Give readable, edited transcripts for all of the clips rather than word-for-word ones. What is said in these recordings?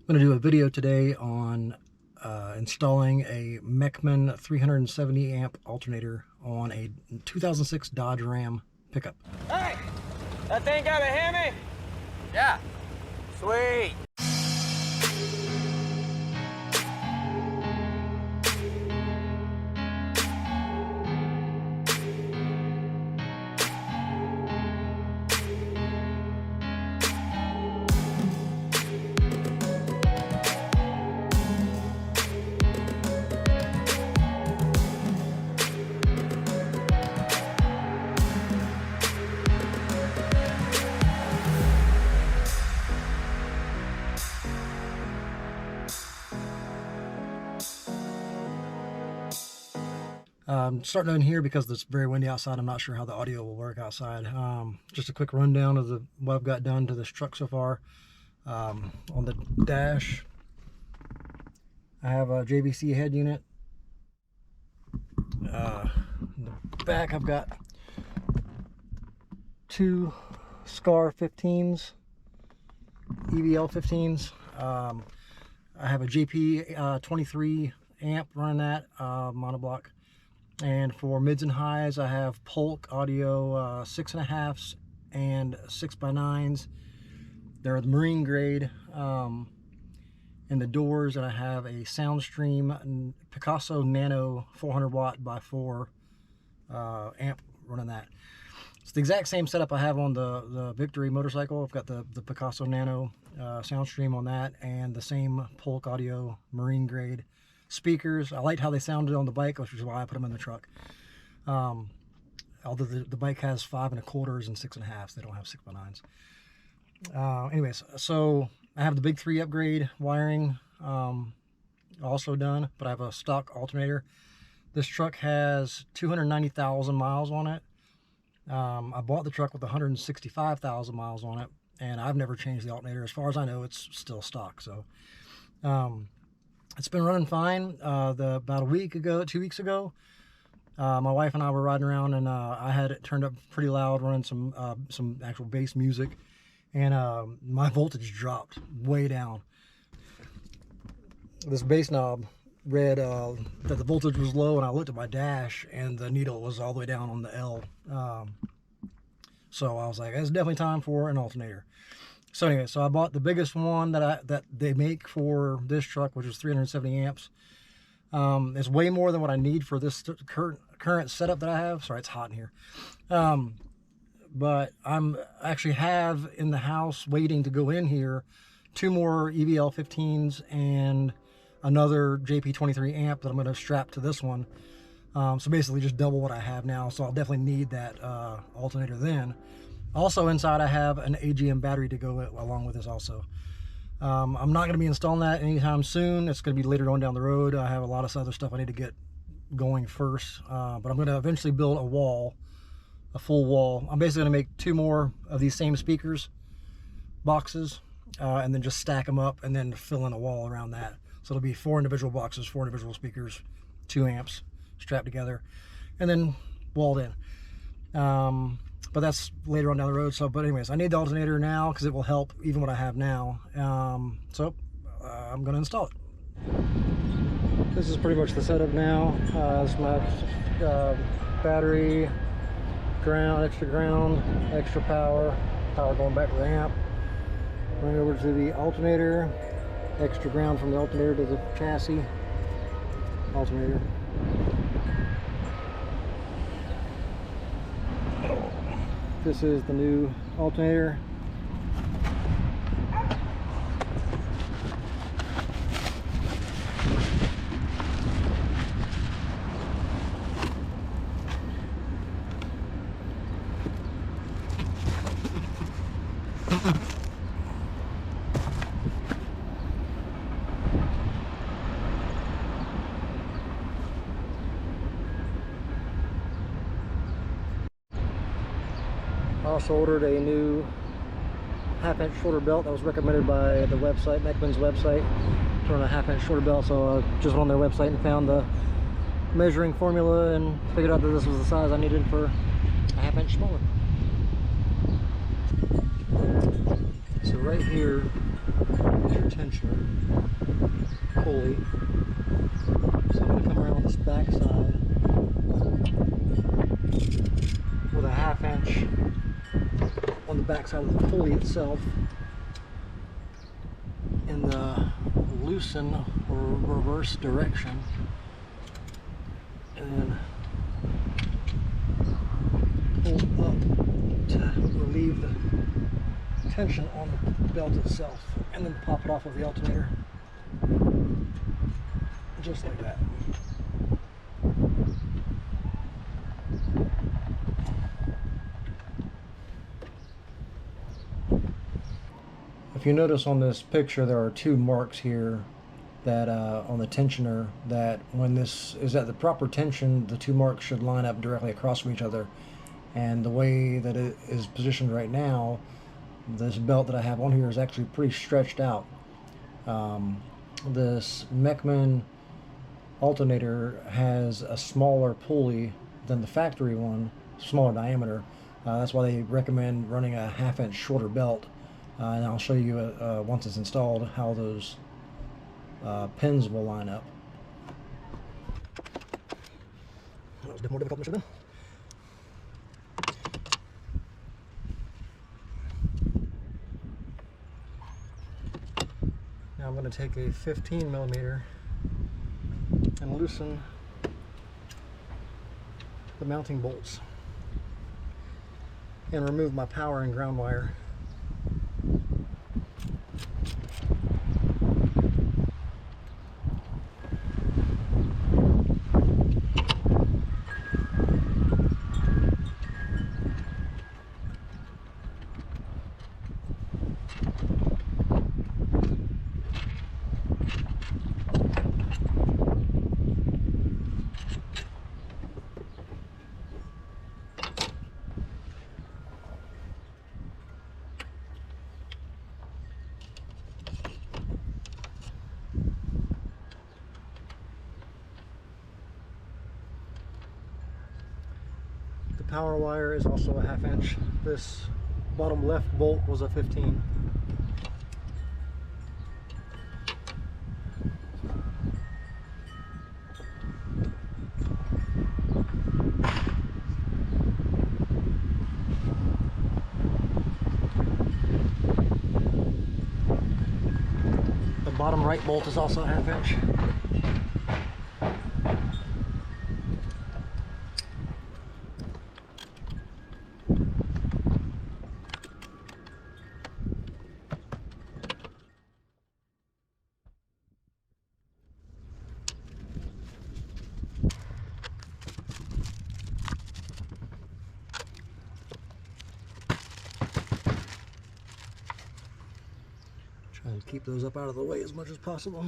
I'm going to do a video today on installing a Mechman 370 amp alternator on a 2006 Dodge Ram pickup. Hey, that thing got a Hemi? Yeah. Sweet. Starting in here because it's very windy outside. I'm not sure how the audio will work outside. Just a quick rundown of what I've got done to this truck so far. On the dash, I have a JVC head unit. In the back, I've got two Skar 15s, EVL 15s. I have a JP23 amp running that, monoblock. And for mids and highs, I have Polk audio 6.5s and 6x9s. They're the marine grade. In the doors, and I have a Soundstream Picasso Nano 400 watt by 4 amp running that. It's the exact same setup I have on the Victory motorcycle. I've got the Picasso Nano Soundstream on that, and the same Polk audio marine grade speakers. I liked how they sounded on the bike, which is why I put them in the truck. Although the bike has 5 1/4s and 6.5s, they don't have 6x9s. Anyways, so I have the big 3 upgrade wiring also done, but I have a stock alternator. This truck has 290,000 miles on it. I bought the truck with 165,000 miles on it, and I've never changed the alternator. As far as I know, it's still stock. So it's been running fine. About a week ago, 2 weeks ago, my wife and I were riding around, and I had it turned up pretty loud, running some actual bass music, and my voltage dropped way down. This bass knob read that the voltage was low, and I looked at my dash, and the needle was all the way down on the L. So I was like, it's definitely time for an alternator. So anyway, so I bought the biggest one that they make for this truck, which is 370 amps. It's way more than what I need for this current setup that I have. Sorry, it's hot in here. But I'm actually have in the house waiting to go in here 2 more EVL 15s and another JP23 amp that I'm going to strap to this one. So basically just double what I have now. So I'll definitely need that alternator then. Also inside I have an AGM battery to go along with this also. I'm not going to be installing that anytime soon. It's going to be later on down the road. I have a lot of other stuff I need to get going first. But I'm going to eventually build a full wall. I'm basically going to make 2 more of these same speakers boxes and then just stack them up and then fill in a wall around that. So it'll be 4 individual boxes, 4 individual speakers, 2 amps strapped together and then walled in. But that's later on down the road. So, but anyways, I need the alternator now because it will help even what I have now. So I'm going to install it. This is pretty much the setup now. This is my battery, ground, extra power going back to the amp. Running over to the alternator, extra ground from the alternator to the chassis. Alternator. This is the new alternator. I also ordered a new 1/2 inch shoulder belt that was recommended by the website, Mechman's website, to run a 1/2 inch shoulder belt. So I just went on their website and found the measuring formula and figured out that this was the size I needed for a 1/2 inch smaller. So right here is your tensioner pulley. So I'm going to come around on this back side with a 1/2 inch on the back side of the pulley itself in the loosen or reverse direction, and then pull up to relieve the tension on the belt itself, and then pop it off with the alternator, just like that. If you notice on this picture, there are 2 marks here that on the tensioner, that when this is at the proper tension, the 2 marks should line up directly across from each other. And the way that it is positioned right now, this belt that I have on here is actually pretty stretched out. This Mechman alternator has a smaller pulley than the factory one, smaller diameter. That's why they recommend running a 1/2 inch shorter belt. And I'll show you once it's installed how those pins will line up. That was a bit more difficult than it should have been. Now I'm going to take a 15mm and loosen the mounting bolts and remove my power and ground wire. Power wire is also a 1/2 inch. This bottom left bolt was a 15. The bottom right bolt is also a 1/2 inch. Try and keep those up out of the way as much as possible.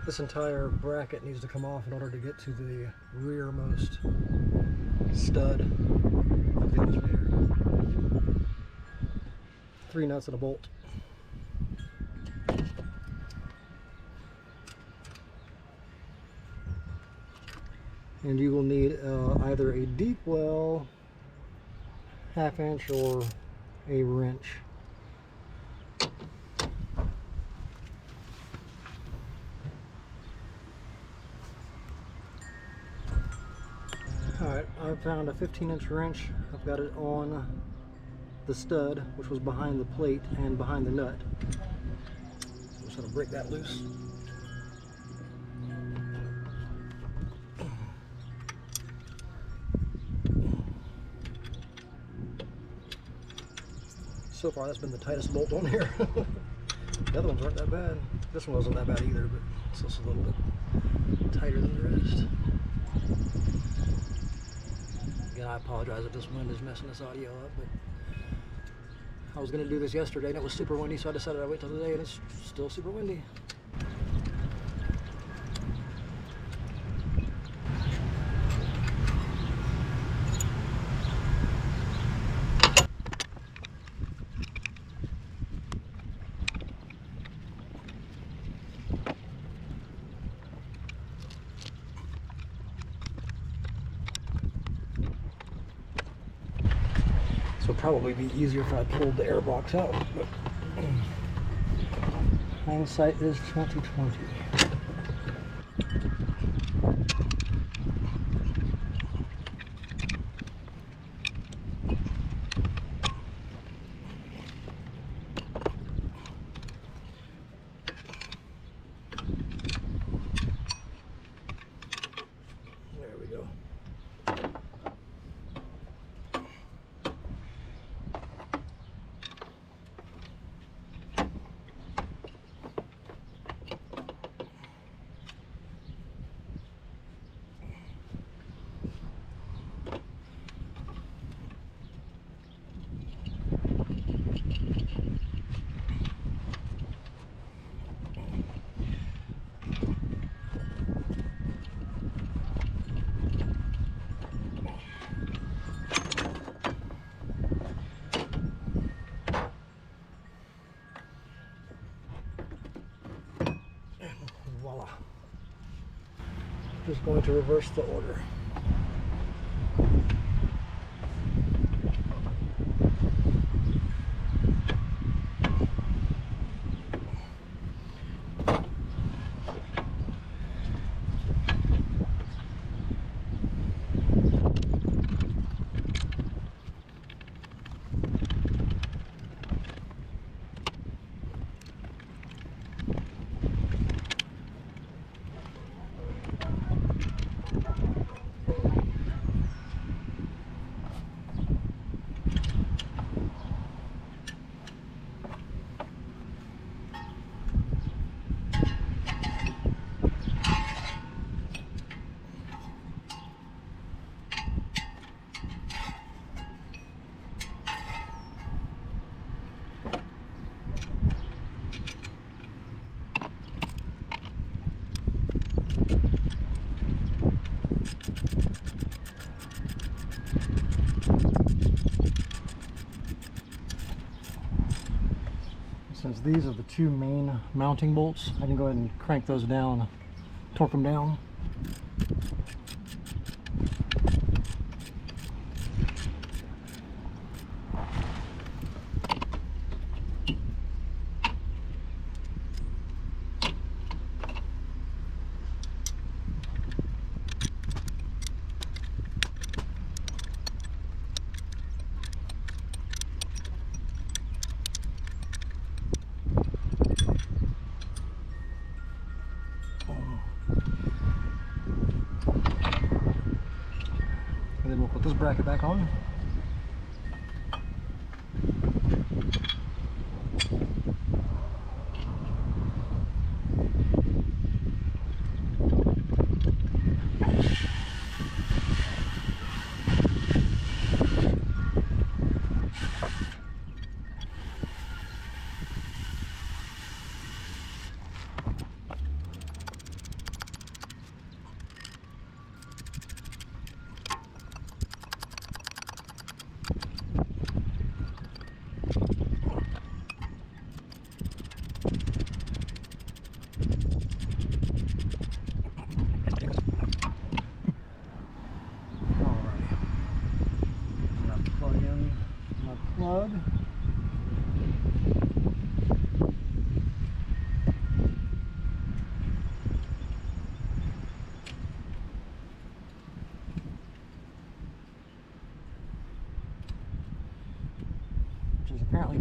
This entire bracket needs to come off in order to get to the rearmost stud of the alternator. 3 nuts and a bolt. And you will need either a deep well, 1/2 inch, or a wrench. Alright, I found a 15-inch wrench. I've got it on the stud, which was behind the plate and behind the nut. I'm just going to break that loose. So far, that's been the tightest bolt on here. The other ones aren't that bad. This one wasn't that bad either, but it's just a little bit tighter than the rest. Again, I apologize if this wind is messing this audio up, but I was going to do this yesterday and it was super windy, so I decided I'd wait till today, and it's still super windy. So it'd probably be easier if I pulled the air box out, but hindsight is 20/20. There we go. Voila. Just going to reverse the order. Since these are the two main mounting bolts, I can go ahead and crank those down, torque them down. And then we'll put this bracket back on.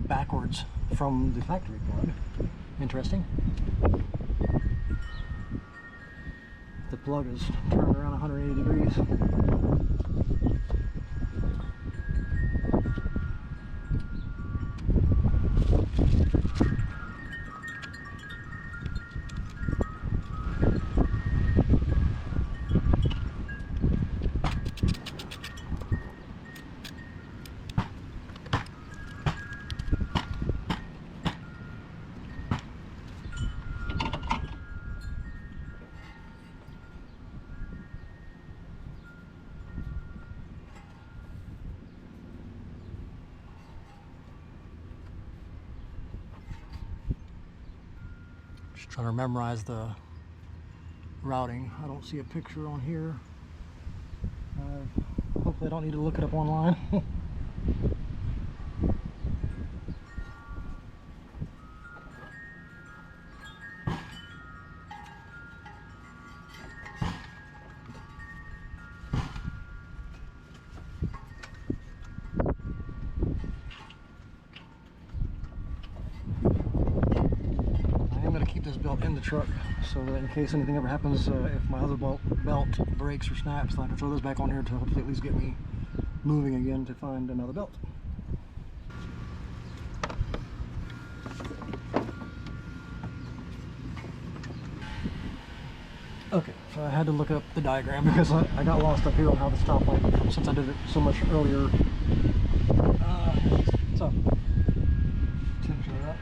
backwards from the factory plug. Interesting. The plug is turned around 180 degrees. Just trying to memorize the routing. I don't see a picture on here. Hopefully I don't need to look it up online. This belt in the truck so that in case anything ever happens, if my other belt breaks or snaps, I can throw this back on here to hopefully at least get me moving again to find another belt. Okay, so I had to look up the diagram because I got lost up here on how the stoplight, since I did it so much earlier. So, temperature up.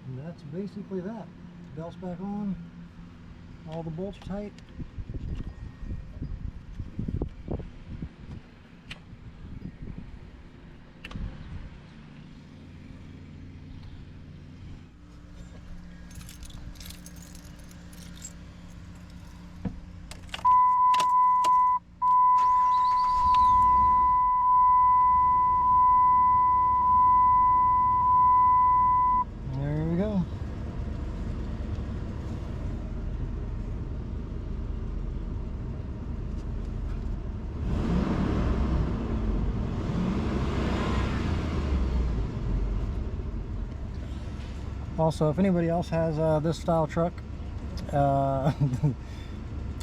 And that's basically that. Belt's back on, all the bolts tight. Also, if anybody else has this style truck,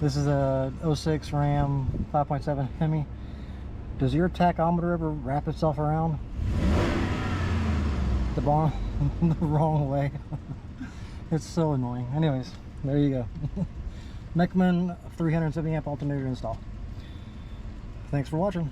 this is a 06 Ram 5.7 Hemi. Does your tachometer ever wrap itself around the wrong way? It's so annoying. Anyways, there you go. Mechman 370 amp alternator install. Thanks for watching.